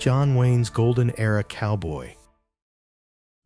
John Wayne's Golden Era Cowboy.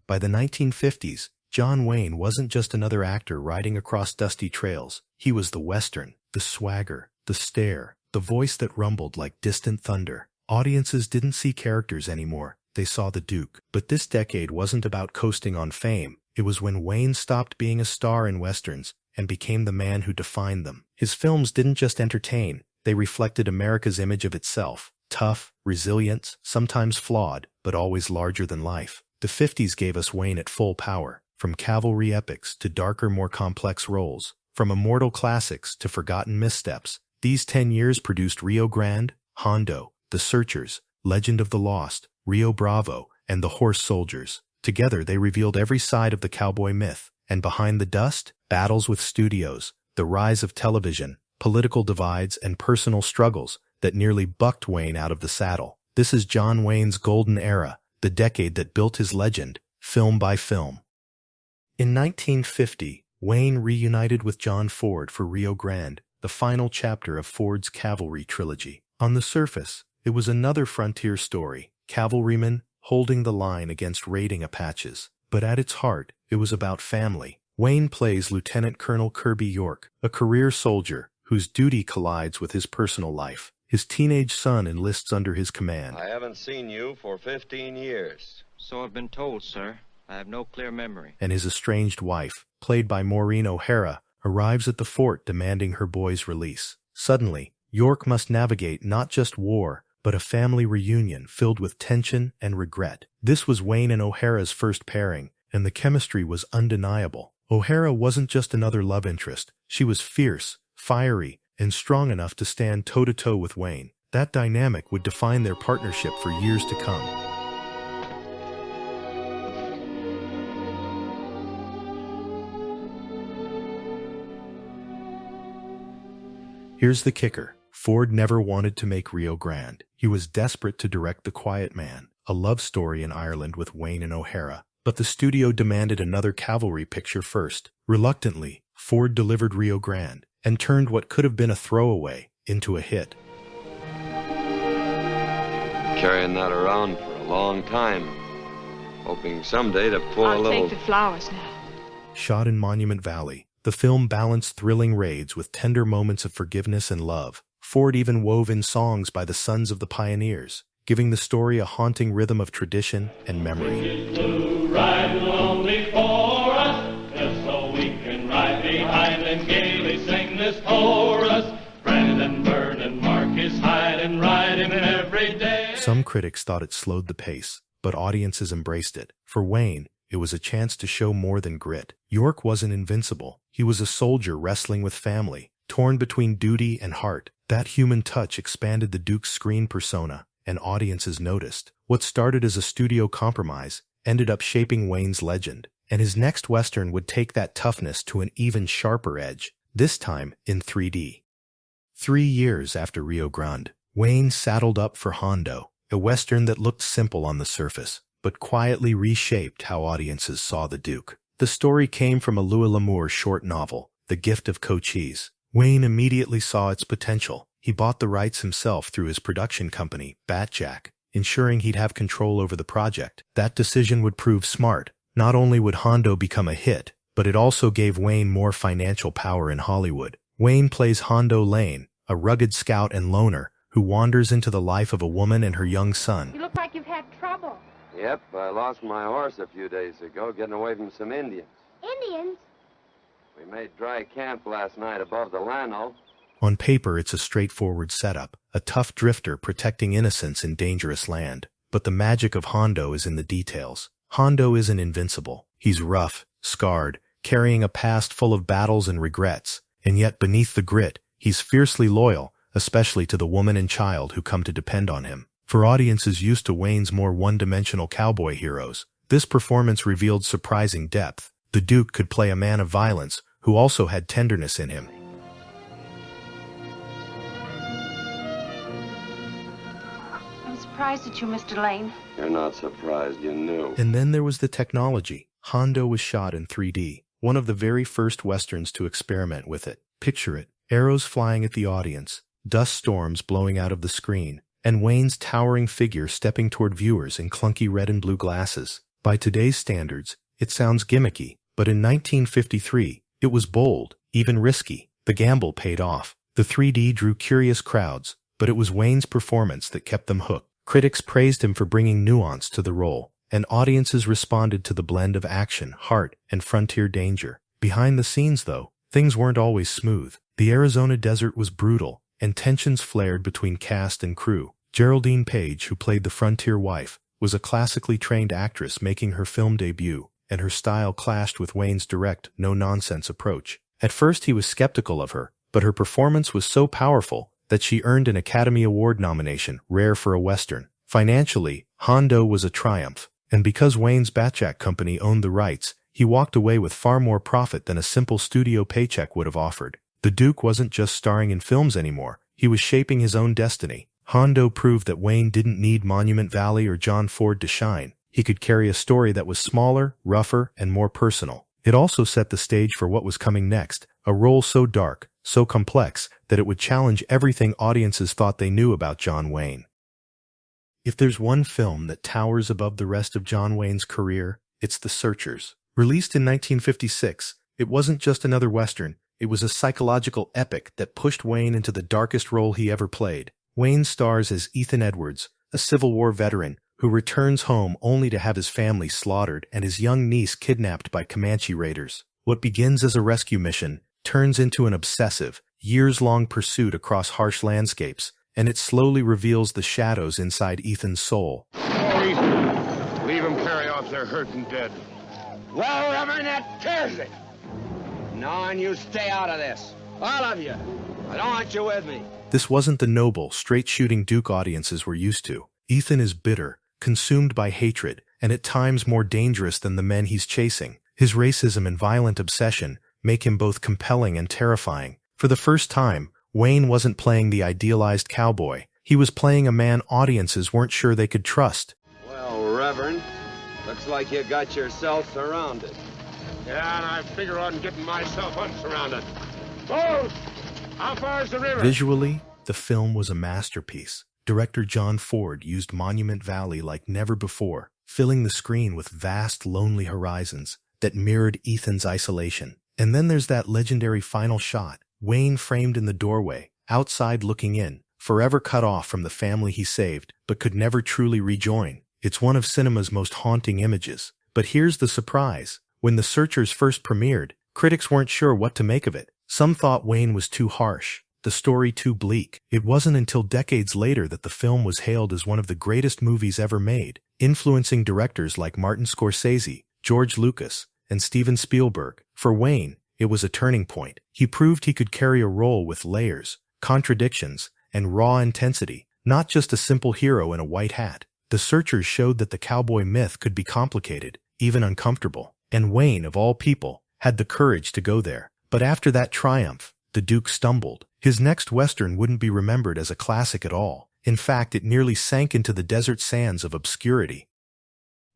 By the 1950s, John Wayne wasn't just another actor riding across dusty trails. He was the Western, the swagger, the stare, the voice that rumbled like distant thunder. Audiences didn't see characters anymore, they saw the Duke. But this decade wasn't about coasting on fame. It was when Wayne stopped being a star in Westerns and became the man who defined them. His films didn't just entertain, they reflected America's image of itself. Tough, resilient, sometimes flawed, but always larger than life. The 50s gave us Wayne at full power, from cavalry epics to darker, more complex roles, from immortal classics to forgotten missteps. These 10 years produced Rio Grande, Hondo, The Searchers, Legend of the Lost, Rio Bravo, and The Horse Soldiers. Together they revealed every side of the cowboy myth, and behind the dust, battles with studios, the rise of television, political divides, and personal struggles that nearly bucked Wayne out of the saddle. This is John Wayne's golden era, the decade that built his legend, film by film. In 1950, Wayne reunited with John Ford for Rio Grande, the final chapter of Ford's Cavalry trilogy. On the surface, it was another frontier story, cavalrymen holding the line against raiding Apaches. But at its heart, it was about family. Wayne plays Lieutenant Colonel Kirby York, a career soldier whose duty collides with his personal life. His teenage son enlists under his command. I haven't seen you for 15 years. So I've been told, sir. I have no clear memory. And his estranged wife, played by Maureen O'Hara, arrives at the fort demanding her boy's release. Suddenly, York must navigate not just war, but a family reunion filled with tension and regret. This was Wayne and O'Hara's first pairing, and the chemistry was undeniable. O'Hara wasn't just another love interest. She was fierce, fiery, and strong enough to stand toe-to-toe with Wayne. That dynamic would define their partnership for years to come. Here's the kicker. Ford never wanted to make Rio Grande. He was desperate to direct The Quiet Man, a love story in Ireland with Wayne and O'Hara. But the studio demanded another cavalry picture first. Reluctantly, Ford delivered Rio Grande and turned what could have been a throwaway into a hit. Carrying that around for a long time, hoping someday to pull a little... I'll take the flowers now. Shot in Monument Valley, the film balanced thrilling raids with tender moments of forgiveness and love. Ford even wove in songs by the Sons of the Pioneers, giving the story a haunting rhythm of tradition and memory. Ride lonely for us, just so we can ride behind and gaily sing this chorus. Brandon, Byrne, and Marcus hide and ride him every day. Some critics thought it slowed the pace, but audiences embraced it. For Wayne, it was a chance to show more than grit. York wasn't invincible. He was a soldier wrestling with family, torn between duty and heart. That human touch expanded the Duke's screen persona, and audiences noticed. What started as a studio compromise ended up shaping Wayne's legend, and his next Western would take that toughness to an even sharper edge, this time in 3D. 3 years after Rio Grande, Wayne saddled up for Hondo, a Western that looked simple on the surface, but quietly reshaped how audiences saw the Duke. The story came from a Louis L'Amour short novel, The Gift of Cochise. Wayne immediately saw its potential. He bought the rights himself through his production company, Batjack, ensuring he'd have control over the project. That decision would prove smart. Not only would Hondo become a hit, but it also gave Wayne more financial power in Hollywood. Wayne plays Hondo Lane, a rugged scout and loner who wanders into the life of a woman and her young son. You look like you've had trouble. Yep, I lost my horse a few days ago getting away from some Indians. Indians? We made dry camp last night above the Llano. On paper, it's a straightforward setup, a tough drifter protecting innocents in dangerous land. But the magic of Hondo is in the details. Hondo isn't invincible. He's rough, scarred, carrying a past full of battles and regrets. And yet beneath the grit, he's fiercely loyal, especially to the woman and child who come to depend on him. For audiences used to Wayne's more one-dimensional cowboy heroes, this performance revealed surprising depth. The Duke could play a man of violence who also had tenderness in him. I'm surprised at you, Mr. Lane. You're not surprised, you knew. And then there was the technology. Hondo was shot in 3D, one of the very first Westerns to experiment with it. Picture it, arrows flying at the audience, dust storms blowing out of the screen, and Wayne's towering figure stepping toward viewers in clunky red and blue glasses. By today's standards, it sounds gimmicky, but in 1953, it was bold, even risky. The gamble paid off. The 3D drew curious crowds, but it was Wayne's performance that kept them hooked. Critics praised him for bringing nuance to the role, and audiences responded to the blend of action, heart, and frontier danger. Behind the scenes, though, things weren't always smooth. The Arizona desert was brutal, and tensions flared between cast and crew. Geraldine Page, who played the frontier wife, was a classically trained actress making her film debut, and her style clashed with Wayne's direct, no-nonsense approach. At first he was skeptical of her, but her performance was so powerful that she earned an Academy Award nomination, rare for a Western. Financially, Hondo was a triumph, and because Wayne's Batjack company owned the rights, he walked away with far more profit than a simple studio paycheck would have offered. The Duke wasn't just starring in films anymore, he was shaping his own destiny. Hondo proved that Wayne didn't need Monument Valley or John Ford to shine. He could carry a story that was smaller, rougher, and more personal. It also set the stage for what was coming next, a role so dark, so complex, that it would challenge everything audiences thought they knew about John Wayne. If there's one film that towers above the rest of John Wayne's career, it's The Searchers. Released in 1956, it wasn't just another Western, it was a psychological epic that pushed Wayne into the darkest role he ever played. Wayne stars as Ethan Edwards, a Civil War veteran who returns home only to have his family slaughtered and his young niece kidnapped by Comanche raiders. What begins as a rescue mission turns into an obsessive, years-long pursuit across harsh landscapes, and it slowly reveals the shadows inside Ethan's soul. Oh, Ethan, leave them carry off their hurt and dead. Well, Reverend, that tears it. No, and you stay out of this. All of you. I don't want you with me. This wasn't the noble, straight-shooting Duke audiences were used to. Ethan is bitter, consumed by hatred, and at times more dangerous than the men he's chasing. His racism and violent obsession make him both compelling and terrifying. For the first time, Wayne wasn't playing the idealized cowboy. He was playing a man audiences weren't sure they could trust. Well, Reverend, looks like you got yourself surrounded. Yeah, and I figure on getting myself unsurrounded. Both! How far is the river? Visually, the film was a masterpiece. Director John Ford used Monument Valley like never before, filling the screen with vast, lonely horizons that mirrored Ethan's isolation. And then there's that legendary final shot, Wayne framed in the doorway, outside looking in, forever cut off from the family he saved, but could never truly rejoin. It's one of cinema's most haunting images. But here's the surprise. When The Searchers first premiered, critics weren't sure what to make of it. Some thought Wayne was too harsh, the story too bleak. It wasn't until decades later that the film was hailed as one of the greatest movies ever made, influencing directors like Martin Scorsese, George Lucas, and Steven Spielberg. For Wayne, it was a turning point. He proved he could carry a role with layers, contradictions, and raw intensity, not just a simple hero in a white hat. The Searchers showed that the cowboy myth could be complicated, even uncomfortable, and Wayne, of all people, had the courage to go there. But after that triumph, the Duke stumbled. His next Western wouldn't be remembered as a classic at all. In fact, it nearly sank into the desert sands of obscurity.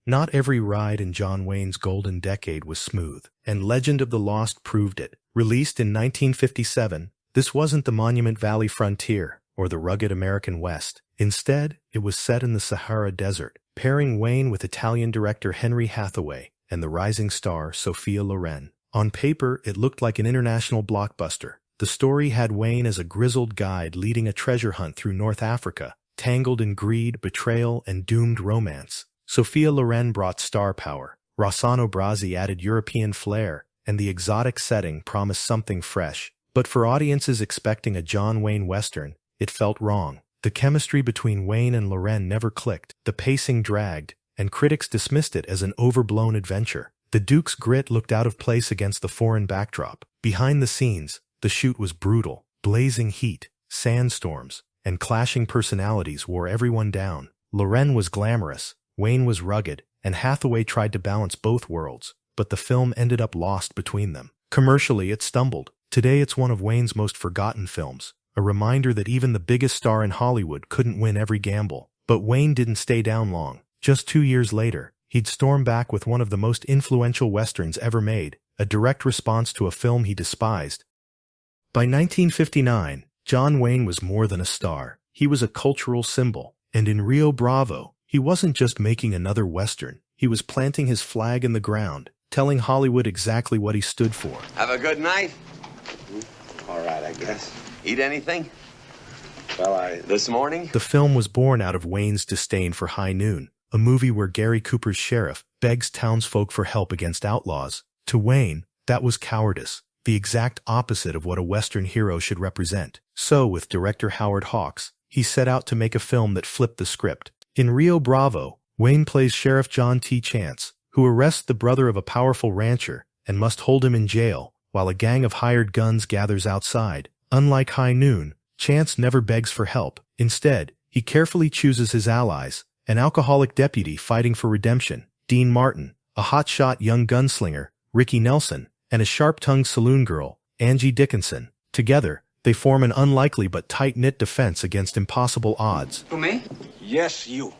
Not every ride in John Wayne's golden decade was smooth, and Legend of the Lost proved it. Released in 1957, this wasn't the Monument Valley frontier or the rugged American West. Instead, it was set in the Sahara Desert, pairing Wayne with Italian director Henry Hathaway and the rising star Sophia Loren. On paper, it looked like an international blockbuster. The story had Wayne as a grizzled guide leading a treasure hunt through North Africa, tangled in greed, betrayal, and doomed romance. Sophia Loren brought star power, Rossano Brazzi added European flair, and the exotic setting promised something fresh. But for audiences expecting a John Wayne Western, it felt wrong. The chemistry between Wayne and Loren never clicked, the pacing dragged, and critics dismissed it as an overblown adventure. The Duke's grit looked out of place against the foreign backdrop. Behind the scenes, the shoot was brutal. Blazing heat, sandstorms, and clashing personalities wore everyone down. Loren was glamorous, Wayne was rugged, and Hathaway tried to balance both worlds, but the film ended up lost between them. Commercially, it stumbled. Today it's one of Wayne's most forgotten films, a reminder that even the biggest star in Hollywood couldn't win every gamble. But Wayne didn't stay down long. Just 2 years later, he'd storm back with one of the most influential westerns ever made, a direct response to a film he despised. By 1959, John Wayne was more than a star. He was a cultural symbol. And in Rio Bravo, he wasn't just making another Western. He was planting his flag in the ground, telling Hollywood exactly what he stood for. Have a good night? All right, I guess. Eat anything? Well, this morning? The film was born out of Wayne's disdain for High Noon, a movie where Gary Cooper's sheriff begs townsfolk for help against outlaws. To Wayne, that was cowardice, the exact opposite of what a Western hero should represent. So, with director Howard Hawks, he set out to make a film that flipped the script. In Rio Bravo, Wayne plays Sheriff John T. Chance, who arrests the brother of a powerful rancher and must hold him in jail while a gang of hired guns gathers outside. Unlike High Noon, Chance never begs for help. Instead, he carefully chooses his allies, an alcoholic deputy fighting for redemption, Dean Martin, a hotshot young gunslinger, Ricky Nelson, and a sharp-tongued saloon girl, Angie Dickinson. Together, they form an unlikely but tight-knit defense against impossible odds. Who, me? Yes, you.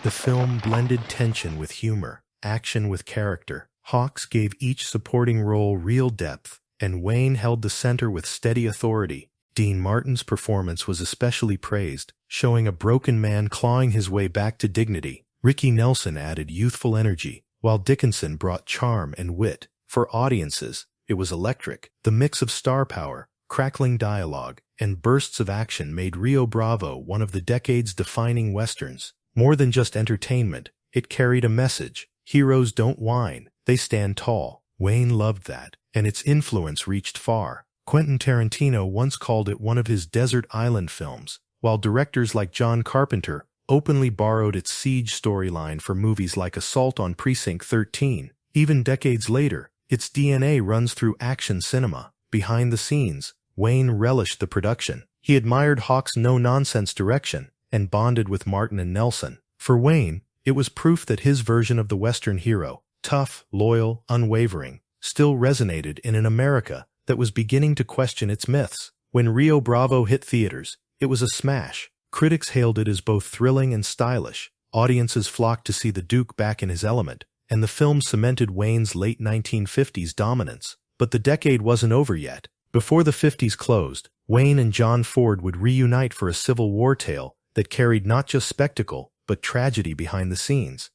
The film blended tension with humor, action with character. Hawks gave each supporting role real depth, and Wayne held the center with steady authority. Dean Martin's performance was especially praised, showing a broken man clawing his way back to dignity. Ricky Nelson added youthful energy, while Dickinson brought charm and wit. For audiences, it was electric. The mix of star power, crackling dialogue, and bursts of action made Rio Bravo one of the decade's defining westerns. More than just entertainment, it carried a message. Heroes don't whine, they stand tall. Wayne loved that, and its influence reached far. Quentin Tarantino once called it one of his desert island films, while directors like John Carpenter openly borrowed its siege storyline for movies like Assault on Precinct 13. Even decades later, its DNA runs through action cinema. Behind the scenes, Wayne relished the production. He admired Hawks' no-nonsense direction and bonded with Martin and Nelson. For Wayne, it was proof that his version of the Western hero, tough, loyal, unwavering, still resonated in an America that was beginning to question its myths. When Rio Bravo hit theaters, it was a smash. Critics hailed it as both thrilling and stylish. Audiences flocked to see the Duke back in his element, and the film cemented Wayne's late 1950s dominance. But the decade wasn't over yet. Before the 50s closed, Wayne and John Ford would reunite for a Civil War tale that carried not just spectacle, but tragedy behind the scenes.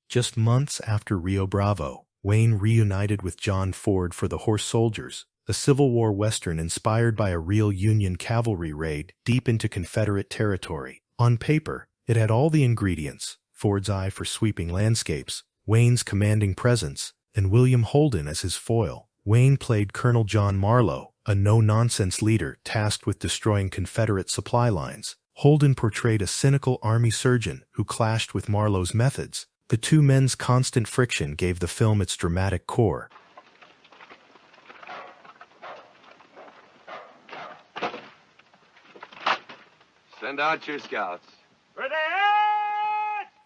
Just months after Rio Bravo, Wayne reunited with John Ford for The Horse Soldiers, a Civil War Western inspired by a real Union cavalry raid deep into Confederate territory. On paper, it had all the ingredients: Ford's eye for sweeping landscapes, Wayne's commanding presence, and William Holden as his foil. Wayne played Colonel John Marlowe, a no-nonsense leader tasked with destroying Confederate supply lines. Holden portrayed a cynical army surgeon who clashed with Marlowe's methods. The two men's constant friction gave the film its dramatic core. Send out your scouts.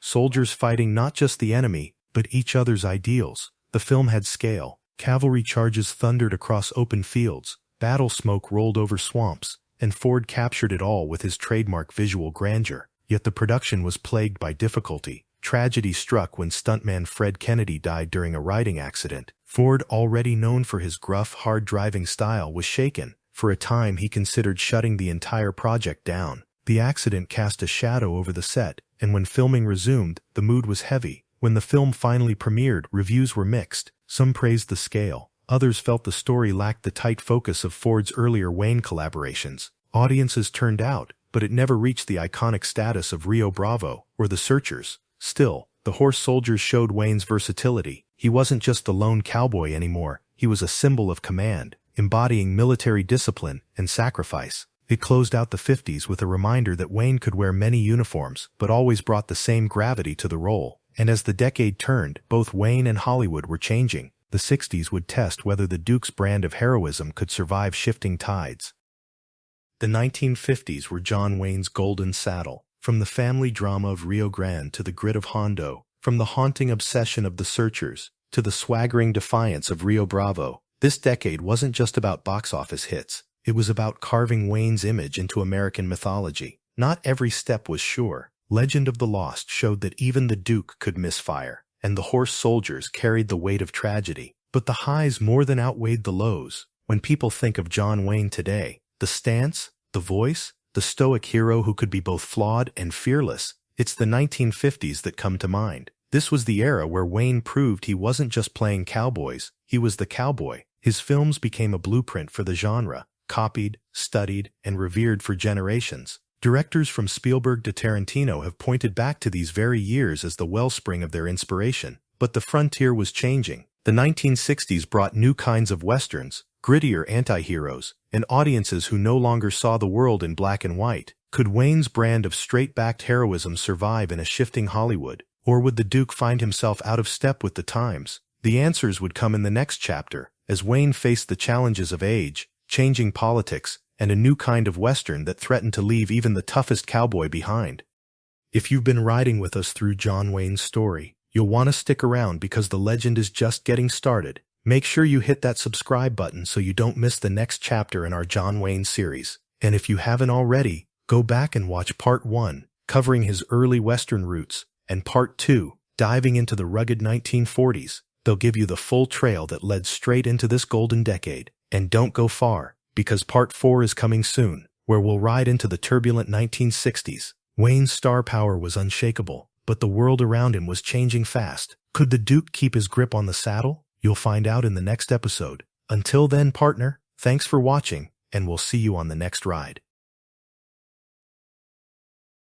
Soldiers fighting not just the enemy, but each other's ideals. The film had scale. Cavalry charges thundered across open fields, battle smoke rolled over swamps, and Ford captured it all with his trademark visual grandeur. Yet the production was plagued by difficulty. Tragedy struck when stuntman Fred Kennedy died during a riding accident. Ford, already known for his gruff, hard-driving style, was shaken. For a time, he considered shutting the entire project down. The accident cast a shadow over the set, and when filming resumed, the mood was heavy. When the film finally premiered, reviews were mixed. Some praised the scale. Others felt the story lacked the tight focus of Ford's earlier Wayne collaborations. Audiences turned out, but it never reached the iconic status of Rio Bravo or The Searchers. Still, The Horse Soldiers showed Wayne's versatility. He wasn't just the lone cowboy anymore. He was a symbol of command, embodying military discipline and sacrifice. It closed out the 50s with a reminder that Wayne could wear many uniforms, but always brought the same gravity to the role. And as the decade turned, both Wayne and Hollywood were changing. The 60s would test whether the Duke's brand of heroism could survive shifting tides. The 1950s were John Wayne's golden saddle. From the family drama of Rio Grande to the grit of Hondo, from the haunting obsession of The Searchers to the swaggering defiance of Rio Bravo, this decade wasn't just about box office hits. It was about carving Wayne's image into American mythology. Not every step was sure. Legend of the Lost showed that even the Duke could misfire, and The Horse Soldiers carried the weight of tragedy. but the highs more than outweighed the lows. When people think of John Wayne today, the stance, the voice, the stoic hero who could be both flawed and fearless, it's the 1950s that come to mind. This was the era where Wayne proved he wasn't just playing cowboys, he was the cowboy. His films became a blueprint for the genre, copied, studied, and revered for generations. Directors from Spielberg to Tarantino have pointed back to these very years as the wellspring of their inspiration. But the frontier was changing. The 1960s brought new kinds of westerns, grittier anti-heroes, and audiences who no longer saw the world in black and white. Could Wayne's brand of straight-backed heroism survive in a shifting Hollywood? Or would the Duke find himself out of step with the times? The answers would come in the next chapter, as Wayne faced the challenges of age, changing politics, and a new kind of western that threatened to leave even the toughest cowboy behind. If you've been riding with us through John Wayne's story, you'll want to stick around because the legend is just getting started. Make sure you hit that subscribe button so you don't miss the next chapter in our John Wayne series. And if you haven't already, go back and watch Part 1, covering his early Western roots, and Part 2, diving into the rugged 1940s. They'll give you the full trail that led straight into this golden decade. And don't go far, because Part 4 is coming soon, where we'll ride into the turbulent 1960s. Wayne's star power was unshakable, but the world around him was changing fast. Could the Duke keep his grip on the saddle? You'll find out in the next episode. Until then, partner, thanks for watching, and we'll see you on the next ride.